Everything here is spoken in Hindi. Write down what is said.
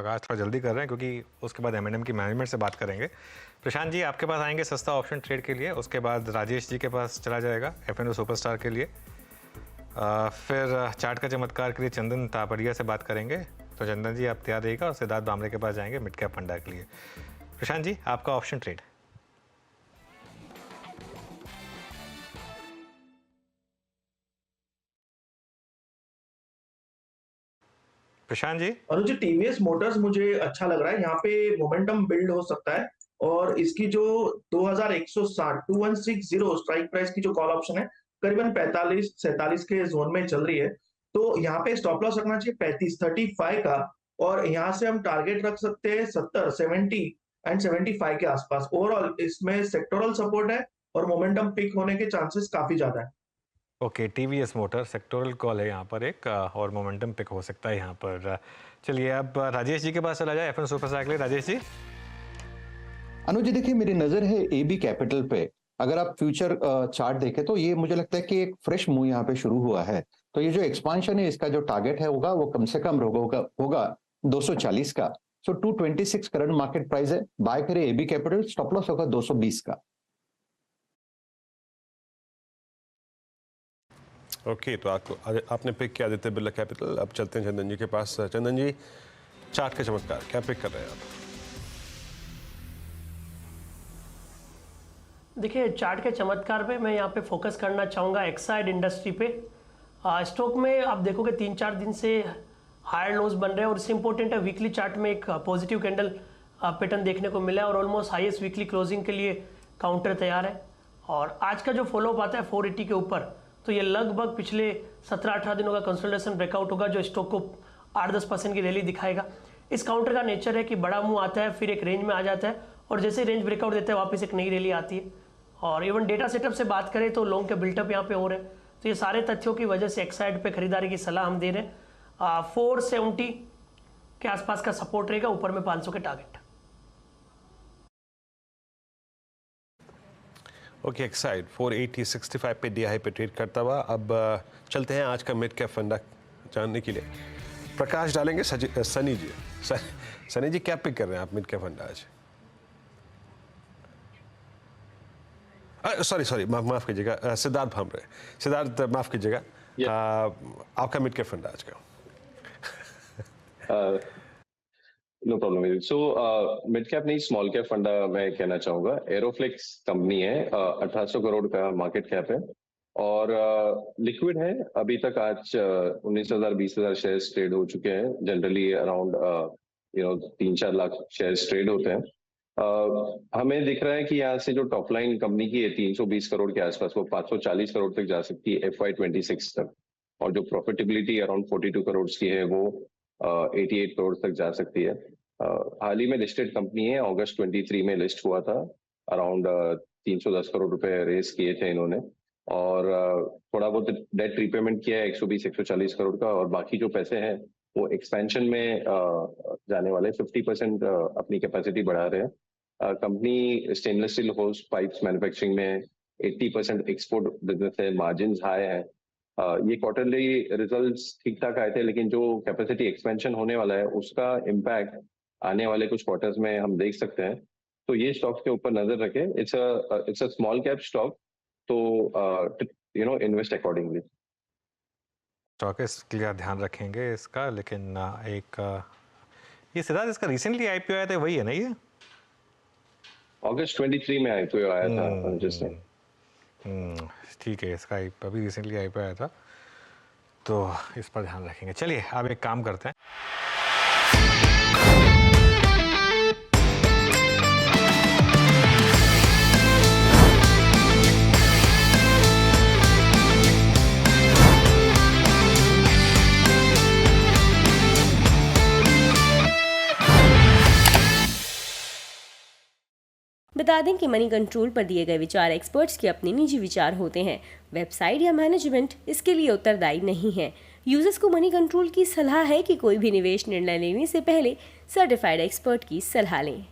आज थोड़ा जल्दी कर रहे हैं क्योंकि उसके बाद M&M की मैनेजमेंट से बात करेंगे। प्रशांत जी आपके पास आएंगे सस्ता ऑप्शन ट्रेड के लिए, उसके बाद राजेश जी के पास चला जाएगा F&O सुपरस्टार के लिए, फिर चार्ट का चमत्कार के लिए चंदन तापड़िया से बात करेंगे। तो चंदन जी आप तैयार रहिएगा और सिद्धार्थ बामरे के पास जाएंगे मिड कैप फंडा के लिए। प्रशांत जी आपका ऑप्शन ट्रेड। प्रशांत जी। अनुज, टीवीएस मोटर्स मुझे अच्छा लग रहा है। यहाँ पे मोमेंटम बिल्ड हो सकता है और इसकी जो 2160 स्ट्राइक प्राइस की जो कॉल ऑप्शन है करीबन 45-47 के जोन में चल रही है। तो यहाँ पे स्टॉप लॉस रखना चाहिए 35 का, और यहाँ से हम टारगेट रख सकते हैं 70, 70 एंड 75 के आसपास। ओवरऑल इसमें सेक्टोरल सपोर्ट है और मोमेंटम पिक होने के चांसेस काफी ज्यादा है। Okay, TVS motor sectoral call है यहाँ पर एक, और मोमेंटम पिक हो सकता है यहाँ पर। चलिए अब राजेश जी के पास चला जाए F&O सुपरस्टार के लिए। राजेश जी। अनुज जी देखिए, मेरी नजर है AB कैपिटल पे। अगर आप फ्यूचर चार्ट देखें तो ये मुझे लगता है कि एक फ्रेश मूव यहाँ पे शुरू हुआ है। तो ये जो एक्सपांशन है इसका जो टारगेट है होगा वो कम से कम होगा 240 का। सो 226 करंट मार्केट प्राइस है। बाय करें AB कैपिटल, स्टॉप लॉस होगा 220 का। ओके, तो आपने पिक किया आदित्य बिरला कैपिटल। अब चलते हैं चंदन जी के पास। चंदन जी, चार्ट का चमत्कार क्या पिक कर रहे हैं आप? देखिए, चार्ट के चमत्कार पे मैं यहाँ पे फोकस करना चाहूँगा एक्साइड इंडस्ट्री पे। स्टॉक में आप देखोगे 3-4 दिन से हायर लोज बन रहे हैं और इससे इंपॉर्टेंट है वीकली चार्ट में एक पॉजिटिव कैंडल पैटर्न देखने को मिला है और ऑलमोस्ट हाईएस्ट वीकली क्लोजिंग के लिए काउंटर तैयार है। और आज का जो फॉलोअप आता है 480 के ऊपर, तो ये लगभग पिछले 17-18 दिनों का कंसोलिडेशन ब्रेकआउट होगा जो स्टॉक को 8-10% की रैली दिखाएगा। इस काउंटर का नेचर है कि बड़ा मुंह आता है, फिर एक रेंज में आ जाता है और जैसे रेंज ब्रेकआउट देता है वापस एक नई रैली आती है। और इवन डेटा सेटअप से बात करें तो लॉन्ग के बिल्टअप यहाँ पे हो रहे हैं। तो ये सारे तथ्यों की वजह से एक्साइड पे खरीदारी की सलाह हम दे रहे हैं। 470 के आसपास का सपोर्ट रहेगा, ऊपर में 500 के टारगेट। ओके, एक्साइड 480-65 पे DI पे ट्रेड करता हुआ। अब चलते हैं आज का मिड कैप फंडा जानने के लिए। प्रकाश डालेंगे सनी जी। सनी जी क्या पिक कर रहे हैं आप मिड कैप फंडा आज? सॉरी माफ कीजिएगा, सिद्धार्थ भामरे। सिद्धार्थ माफ कीजिएगा, आपका मिड कैप फंडा आज का। No problem. So mid cap नहीं, स्मॉल कैप फंडा मैं कहना चाहूंगा। एरोफ्लेक्स कंपनी है, 1800 करोड़ का मार्केट कैप है और लिक्विड है। अभी तक आज 19,000-20,000 शेयर्स ट्रेड हो चुके हैं। Generally around 3-4 lakh shares trade होते हैं। हमें दिख रहा है कि यहाँ से जो टॉप लाइन कंपनी की है 320 करोड़ के आसपास, वो 540 करोड़ तक जा सकती है FY26 तक, और जो प्रॉफिटेबिलिटी अराउंड 42 करोड़ की है वो 88 करोड़ तक जा सकती है। हाल ही में लिस्टेड कंपनी है, अगस्त 23 में लिस्ट हुआ था। अराउंड 310 करोड़ रुपए रेस किए थे इन्होंने और थोड़ा बहुत डेट रिपेमेंट किया है 120-140 करोड़ का, और बाकी जो पैसे हैं वो एक्सपेंशन में जाने वाले। 50% अपनी कैपेसिटी बढ़ा रहे हैं। कंपनी स्टेनलेस स्टील होस पाइप्स मैन्युफैक्चरिंग में 80% एक्सपोर्ट बिजनेस है, मार्जिन हाई है। ये क्वार्टरली रिजल्ट्स ठीक ठाक आए थे, लेकिन जो कैपेसिटी एक्सपेंशन होने वाला है उसका इम्पैक्ट आने वाले कुछ क्वार्टर्स में हम देख सकते हैं। तो ये स्टॉक्स के ऊपर नजर रखें। It's a small cap stock, तो इन्वेस्ट अकॉर्डिंगली। स्टॉक इसका ध्यान रखेंगे इसका, लेकिन ये सिद्धार्थ इसका रिसेंटली IPO आया था, वही है ना ये? अगस्त 23 में IPO आया था जिसने। ठीक है, इसका अभी रिसेंटली IPO आया था, तो इस पर ध्यान रखेंगे। चलिए अब एक काम करते हैं। बता दें कि मनी कंट्रोल पर दिए गए विचार एक्सपर्ट्स के अपने निजी विचार होते हैं। वेबसाइट या मैनेजमेंट इसके लिए उत्तरदायी नहीं है। यूजर्स को मनी कंट्रोल की सलाह है कि कोई भी निवेश निर्णय लेने से पहले सर्टिफाइड एक्सपर्ट की सलाह लें।